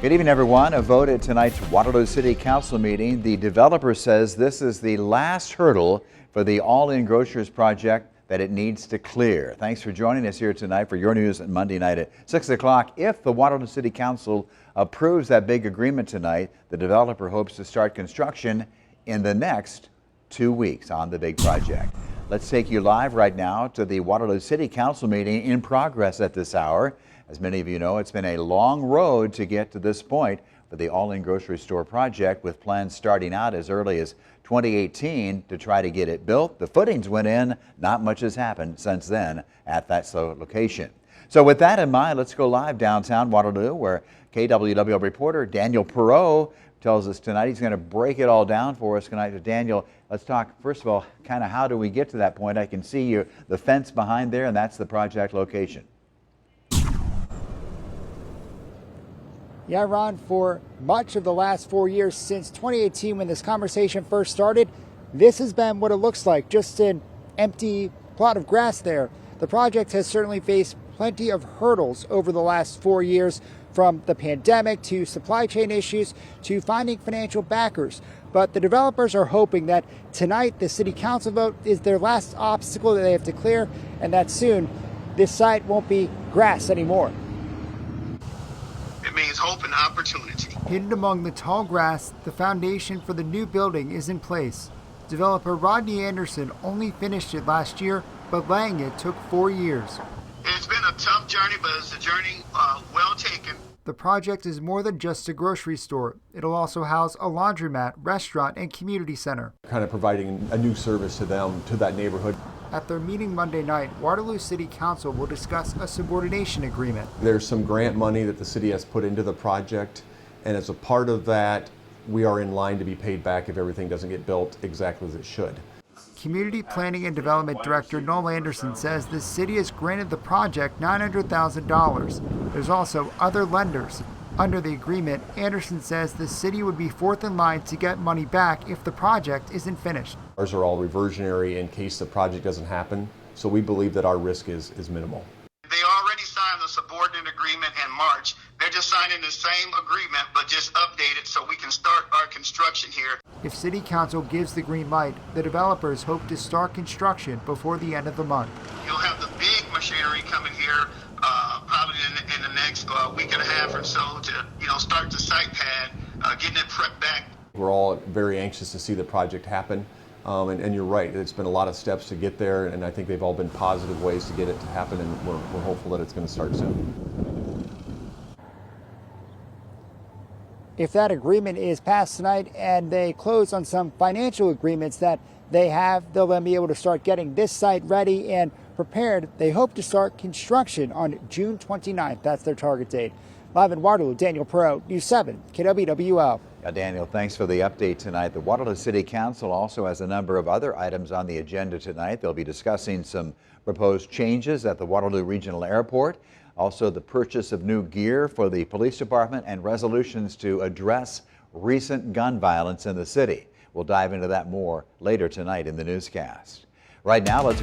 Good evening, everyone. A vote at tonight's Waterloo City Council meeting. The developer says this is the last hurdle for the All-In-Grocers project that it needs to clear. Thanks for joining us here tonight for your news on Monday night at 6 o'clock. If the Waterloo City Council approves that big agreement tonight, the developer hopes to start construction in the next 2 weeks on the big project. Let's take you live right now to the Waterloo City Council meeting in progress at this hour. As many of you know, it's been a long road to get to this point for the All-In Grocery Store project, with plans starting out as early as 2018 to try to get it built. The footings went in. Not much has happened since then at that location. So with that in mind, let's go live downtown Waterloo, where KWWL reporter Daniel Perot tells us tonight. He's going to break it all down for us tonight. Daniel, let's talk, first of all, kind of how do we get to that point? I can see you, the fence behind there, and that's the project location. Yeah, Ron, for much of the last 4 years, since 2018 when this conversation first started, this has been what it looks like, just an empty plot of grass there. The project has certainly faced plenty of hurdles over the last 4 years, from the pandemic to supply chain issues to finding financial backers. But the developers are hoping that tonight the city council vote is their last obstacle that they have to clear, and that soon this site won't be grass anymore. It means hope and opportunity. Hidden among the tall grass, the foundation for the new building is in place. Developer Rodney Anderson only finished it last year, but laying it took 4 years. It's been a tough journey, but it's a journey well taken. The project is more than just a grocery store. It'll also house a laundromat, restaurant, and community center. Kind of providing a new service to them, to that neighborhood. At their meeting Monday night, Waterloo City Council will discuss a subordination agreement. There's some grant money that the city has put into the project, and as a part of that, we are in line to be paid back if everything doesn't get built exactly as it should. Community Planning and Development Director Noel Anderson says the city has granted the project $900,000. There's also other lenders. Under the agreement, Anderson says the city would be fourth in line to get money back if the project isn't finished. Ours are all reversionary in case the project doesn't happen, so we believe that our risk is minimal. They already signed the subordinate agreement in March. They're just signing the same agreement, but just updated so we can start our construction here. If City Council gives the green light, the developers hope to start construction before the end of the month. You'll have the big machinery coming here probably in the next week and a half or so to start the site pad, getting it prepped back. We're all very anxious to see the project happen, and you're right, it's been a lot of steps to get there, and I think they've all been positive ways to get it to happen, and we're hopeful that it's going to start soon. If that agreement is passed tonight and they close on some financial agreements that they have, they'll then be able to start getting this site ready and prepared. They hope to start construction on June 29th. That's their target date. Live in Waterloo, Daniel Perot, News 7, KWWL. Daniel, thanks for the update tonight. The Waterloo City Council also has a number of other items on the agenda tonight. They'll be discussing some proposed changes at the Waterloo Regional Airport, also the purchase of new gear for the police department, and resolutions to address recent gun violence in the city. We'll dive into that more later tonight in the newscast. Right now, let's